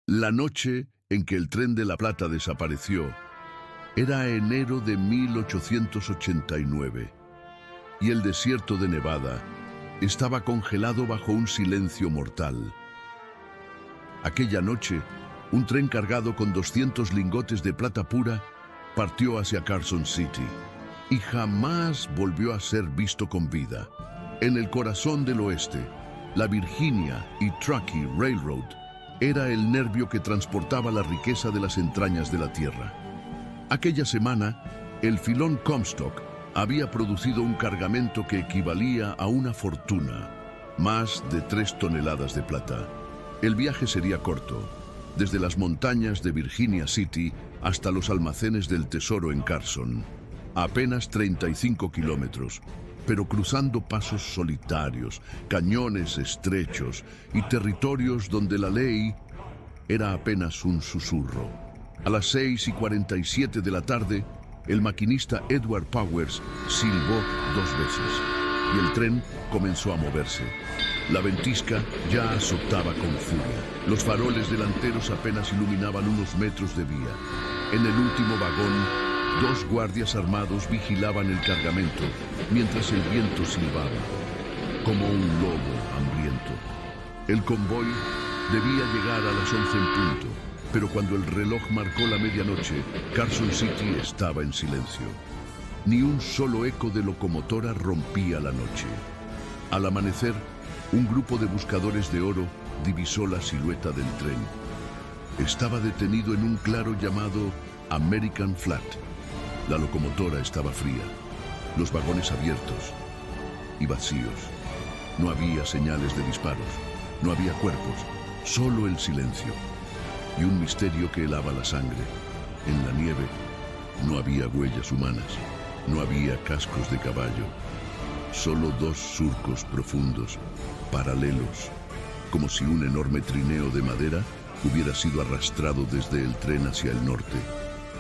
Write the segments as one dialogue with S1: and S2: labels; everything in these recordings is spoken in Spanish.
S1: La noche en que el Tren de la Plata desapareció era enero de 1889 y el desierto de Nevada estaba congelado bajo un silencio mortal. Aquella noche, un tren cargado con 200 lingotes de plata pura partió hacia Carson City y jamás volvió a ser visto con vida. En el corazón del oeste, la Virginia y Truckee Railroad era el nervio que transportaba la riqueza de las entrañas de la tierra. Aquella semana, el filón Comstock había producido un cargamento que equivalía a una fortuna, más de 3 toneladas de plata. El viaje sería corto, desde las montañas de Virginia City hasta los almacenes del tesoro en Carson. Apenas 35 kilómetros, pero cruzando pasos solitarios, cañones estrechos y territorios donde la ley era apenas un susurro. A las 6:47 de la tarde, el maquinista Edward Powers silbó 2 veces y el tren comenzó a moverse. La ventisca ya azotaba con furia. Los faroles delanteros apenas iluminaban unos metros de vía. En el último vagón, 2 guardias armados vigilaban el cargamento mientras el viento silbaba, como un lobo hambriento. El convoy debía llegar a las 11 en punto, pero cuando el reloj marcó la medianoche, Carson City estaba en silencio. Ni un solo eco de locomotora rompía la noche. Al amanecer, un grupo de buscadores de oro divisó la silueta del tren. Estaba detenido en un claro llamado American Flat. La locomotora estaba fría, los vagones abiertos y vacíos. No había señales de disparos, no había cuerpos, solo el silencio y un misterio que helaba la sangre. En la nieve no había huellas humanas, no había cascos de caballo, solo 2 surcos profundos, paralelos, como si un enorme trineo de madera hubiera sido arrastrado desde el tren hacia el norte.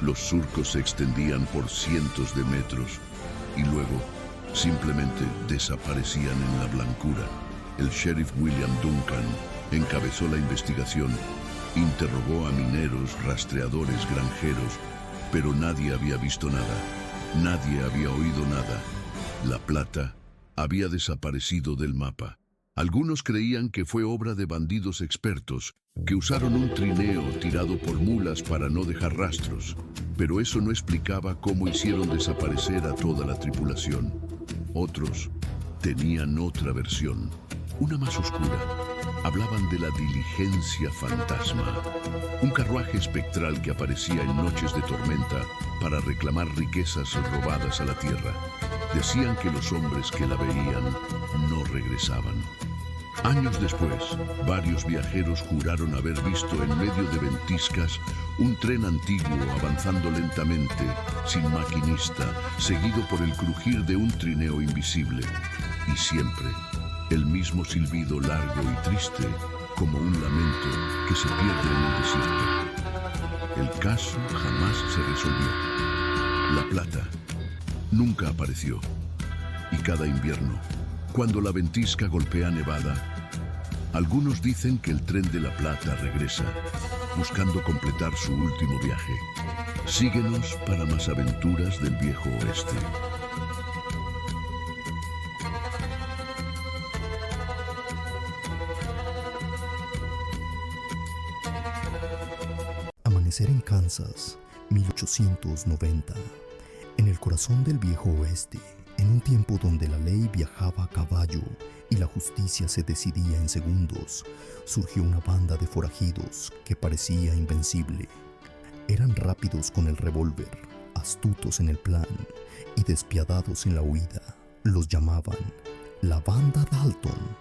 S1: Los surcos se extendían por cientos de metros y luego simplemente desaparecían en la blancura. El sheriff William Duncan encabezó la investigación, interrogó a mineros, rastreadores, granjeros, pero nadie había visto nada, nadie había oído nada. La plata había desaparecido del mapa. Algunos creían que fue obra de bandidos expertos que usaron un trineo tirado por mulas para no dejar rastros, pero eso no explicaba cómo hicieron desaparecer a toda la tripulación. Otros tenían otra versión, una más oscura. Hablaban de la diligencia fantasma, un carruaje espectral que aparecía en noches de tormenta para reclamar riquezas robadas a la tierra. Decían que los hombres que la veían no regresaban. Años después, varios viajeros juraron haber visto en medio de ventiscas un tren antiguo avanzando lentamente, sin maquinista, seguido por el crujir de un trineo invisible. Y siempre, el mismo silbido largo y triste, como un lamento que se pierde en el desierto. El caso jamás se resolvió. La plata nunca apareció. Y cada invierno, cuando la ventisca golpea Nevada, algunos dicen que el Tren de la Plata regresa, buscando completar su último viaje. Síguenos para más aventuras del viejo oeste.
S2: Amanecer en Kansas, 1890. En el corazón del viejo oeste, en un tiempo donde la ley viajaba a caballo y la justicia se decidía en segundos, surgió una banda de forajidos que parecía invencible. Eran rápidos con el revólver, astutos en el plan y despiadados en la huida. Los llamaban la Banda Dalton.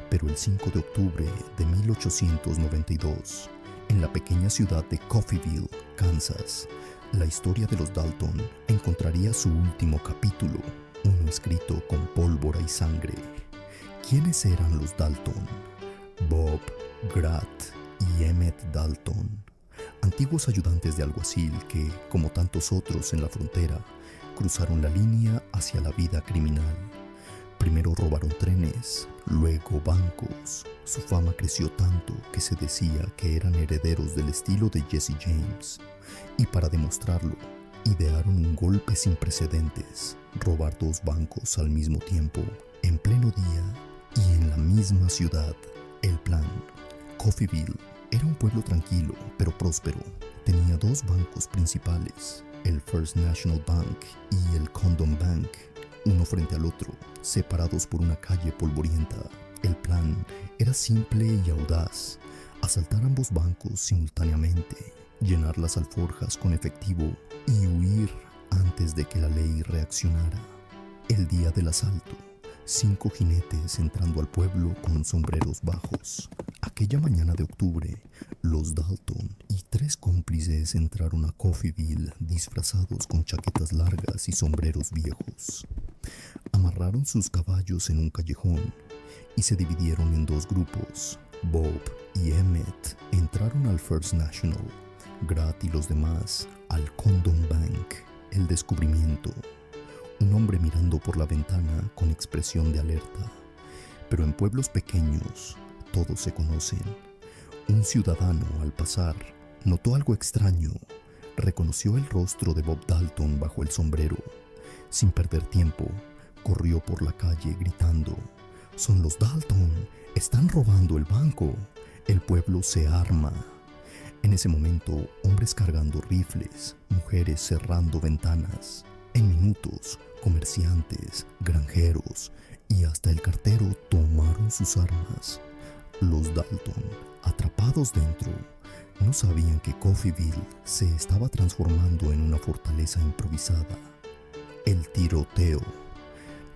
S2: Pero el 5 de octubre de 1892, en la pequeña ciudad de Coffeyville, Kansas, la historia de los Dalton encontraría su último capítulo, uno escrito con pólvora y sangre. ¿Quiénes eran los Dalton? Bob, Grat y Emmett Dalton, antiguos ayudantes de alguacil que, como tantos otros en la frontera, cruzaron la línea hacia la vida criminal. Primero robaron trenes, luego bancos. Su fama creció tanto que se decía que eran herederos del estilo de Jesse James. Y para demostrarlo, idearon un golpe sin precedentes: robar 2 bancos al mismo tiempo, en pleno día y en la misma ciudad. El plan: Coffeyville era un pueblo tranquilo pero próspero. Tenía 2 bancos principales, el First National Bank y el Condom Bank, uno frente al otro, separados por una calle polvorienta. El plan era simple y audaz: asaltar ambos bancos simultáneamente, llenar las alforjas con efectivo y huir antes de que la ley reaccionara. El día del asalto, 5 jinetes entrando al pueblo con sombreros bajos. Aquella mañana de octubre, los Dalton y 3 cómplices entraron a Coffeyville disfrazados con chaquetas largas y sombreros viejos. Amarraron sus caballos en un callejón y se dividieron en 2 grupos. Bob y Emmett entraron al First National, Grat y los demás al Condom Bank. El descubrimiento: un hombre mirando por la ventana con expresión de alerta. Pero en pueblos pequeños todos se conocen. Un ciudadano, al pasar, notó algo extraño. Reconoció el rostro de Bob Dalton bajo el sombrero. Sin perder tiempo, corrió por la calle gritando: «¡Son los Dalton! ¡Están robando el banco!». El pueblo se arma. En ese momento, hombres cargando rifles, mujeres cerrando ventanas. En minutos, comerciantes, granjeros y hasta el cartero tomaron sus armas. Los Dalton, atrapados dentro, no sabían que Coffeyville se estaba transformando en una fortaleza improvisada. El tiroteo.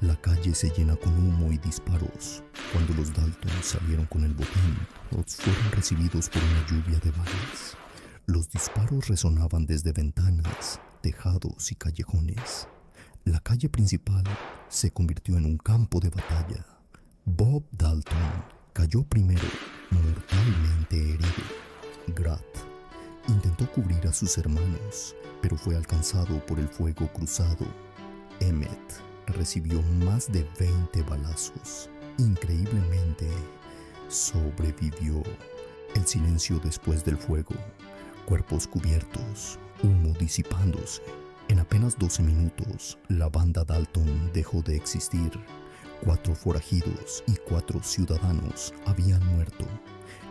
S2: La calle se llena con humo y disparos. Cuando los Dalton salieron con el botín, los fueron recibidos por una lluvia de balas. Los disparos resonaban desde ventanas, tejados y callejones. La calle principal se convirtió en un campo de batalla. Bob Dalton cayó primero, mortalmente herido. Grat intentó cubrir a sus hermanos, pero fue alcanzado por el fuego cruzado. Emmett recibió más de 20 balazos. Increíblemente, sobrevivió. El silencio después del fuego, cuerpos cubiertos, humo disipándose. En apenas 12 minutos, la banda Dalton dejó de existir. 4 forajidos y 4 ciudadanos habían muerto.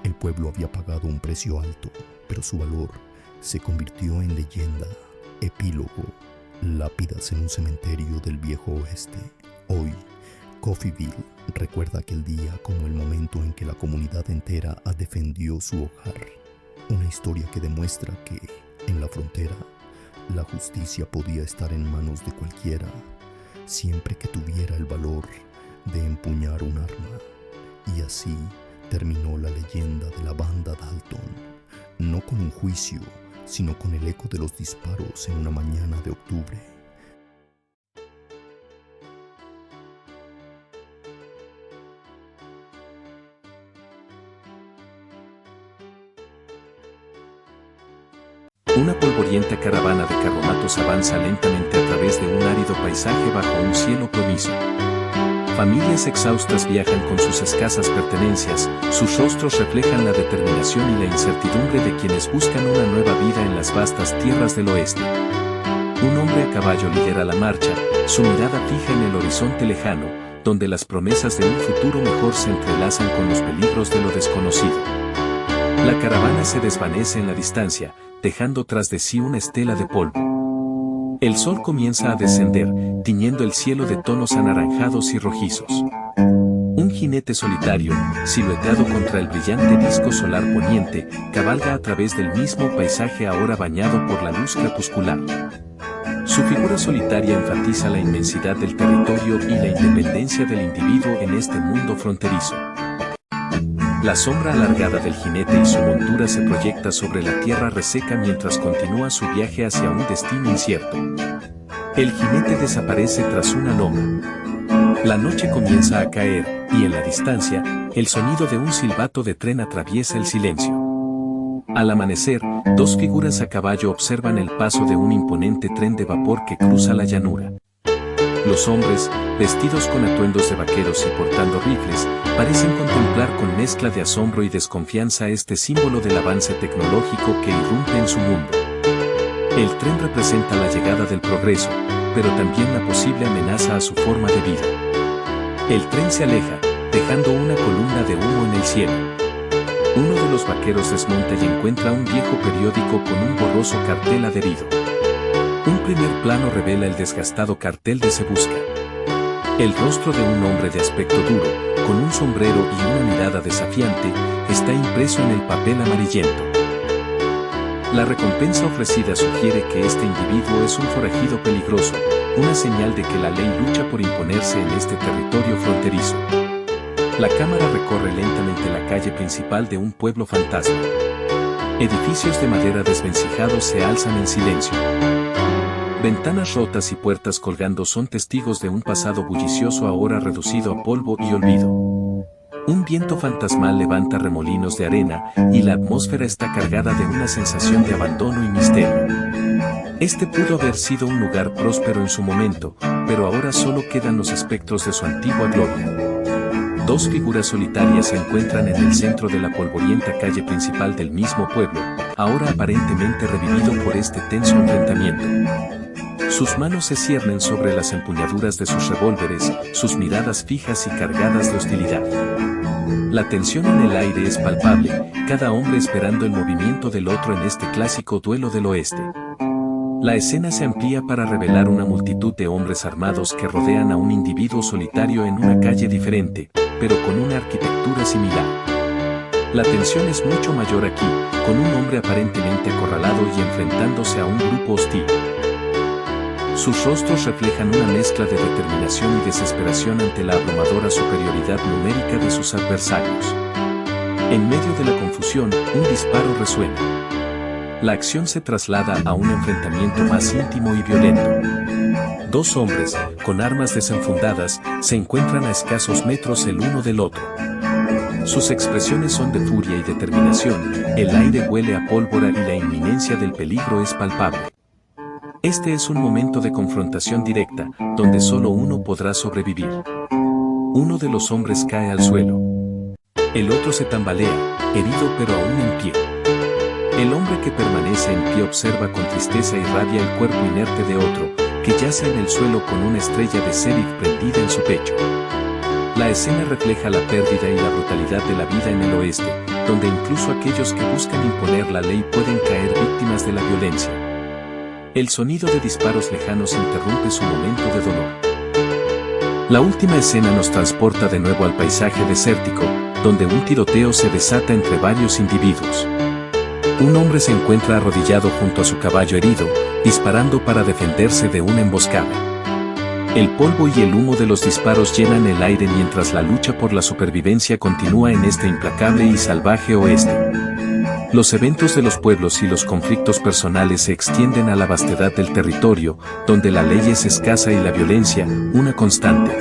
S2: El pueblo había pagado un precio alto, pero su valor se convirtió en leyenda. Epílogo: lápidas en un cementerio del viejo oeste. Hoy, Coffeyville recuerda aquel día como el momento en que la comunidad entera defendió su hogar. Una historia que demuestra que, en la frontera, la justicia podía estar en manos de cualquiera, siempre que tuviera el valor de empuñar un arma. Y así terminó la leyenda de la banda Dalton, no con un juicio, sino con el eco de los disparos en una mañana de octubre.
S3: Una polvorienta caravana de carromatos avanza lentamente a través de un árido paisaje bajo un cielo plomizo. Familias exhaustas viajan con sus escasas pertenencias, sus rostros reflejan la determinación y la incertidumbre de quienes buscan una nueva vida en las vastas tierras del oeste. Un hombre a caballo lidera la marcha, su mirada fija en el horizonte lejano, donde las promesas de un futuro mejor se entrelazan con los peligros de lo desconocido. La caravana se desvanece en la distancia, dejando tras de sí una estela de polvo. El sol comienza a descender, tiñendo el cielo de tonos anaranjados y rojizos. Un jinete solitario, silueteado contra el brillante disco solar poniente, cabalga a través del mismo paisaje ahora bañado por la luz crepuscular. Su figura solitaria enfatiza la inmensidad del territorio y la independencia del individuo en este mundo fronterizo. La sombra alargada del jinete y su montura se proyecta sobre la tierra reseca mientras continúa su viaje hacia un destino incierto. El jinete desaparece tras una loma. La noche comienza a caer, y en la distancia, el sonido de un silbato de tren atraviesa el silencio. Al amanecer, 2 figuras a caballo observan el paso de un imponente tren de vapor que cruza la llanura. Los hombres, vestidos con atuendos de vaqueros y portando rifles, parecen contemplar con mezcla de asombro y desconfianza este símbolo del avance tecnológico que irrumpe en su mundo. El tren representa la llegada del progreso, pero también la posible amenaza a su forma de vida. El tren se aleja, dejando una columna de humo en el cielo. Uno de los vaqueros desmonta y encuentra un viejo periódico con un borroso cartel adherido. Un primer plano revela el desgastado cartel de Se Busca. El rostro de un hombre de aspecto duro, con un sombrero y una mirada desafiante, está impreso en el papel amarillento. La recompensa ofrecida sugiere que este individuo es un forajido peligroso, una señal de que la ley lucha por imponerse en este territorio fronterizo. La cámara recorre lentamente la calle principal de un pueblo fantasma. Edificios de madera desvencijados se alzan en silencio. Ventanas rotas y puertas colgando son testigos de un pasado bullicioso ahora reducido a polvo y olvido. Un viento fantasmal levanta remolinos de arena y la atmósfera está cargada de una sensación de abandono y misterio. Este pudo haber sido un lugar próspero en su momento, pero ahora solo quedan los espectros de su antigua gloria. Dos figuras solitarias se encuentran en el centro de la polvorienta calle principal del mismo pueblo, ahora aparentemente revivido por este tenso enfrentamiento. Sus manos se ciernen sobre las empuñaduras de sus revólveres, sus miradas fijas y cargadas de hostilidad. La tensión en el aire es palpable, cada hombre esperando el movimiento del otro en este clásico duelo del oeste. La escena se amplía para revelar una multitud de hombres armados que rodean a un individuo solitario en una calle diferente, pero con una arquitectura similar. La tensión es mucho mayor aquí, con un hombre aparentemente acorralado y enfrentándose a un grupo hostil. Sus rostros reflejan una mezcla de determinación y desesperación ante la abrumadora superioridad numérica de sus adversarios. En medio de la confusión, un disparo resuena. La acción se traslada a un enfrentamiento más íntimo y violento. Dos hombres, con armas desenfundadas, se encuentran a escasos metros el uno del otro. Sus expresiones son de furia y determinación, el aire huele a pólvora y la inminencia del peligro es palpable. Este es un momento de confrontación directa, donde solo uno podrá sobrevivir. Uno de los hombres cae al suelo. El otro se tambalea, herido pero aún en pie. El hombre que permanece en pie observa con tristeza y rabia el cuerpo inerte de otro, que yace en el suelo con una estrella de Serif prendida en su pecho. La escena refleja la pérdida y la brutalidad de la vida en el oeste, donde incluso aquellos que buscan imponer la ley pueden caer víctimas de la violencia. El sonido de disparos lejanos interrumpe su momento de dolor. La última escena nos transporta de nuevo al paisaje desértico, donde un tiroteo se desata entre varios individuos. Un hombre se encuentra arrodillado junto a su caballo herido, disparando para defenderse de una emboscada. El polvo y el humo de los disparos llenan el aire mientras la lucha por la supervivencia continúa en este implacable y salvaje oeste. Los eventos de los pueblos y los conflictos personales se extienden a la vastedad del territorio, donde la ley es escasa y la violencia, una constante.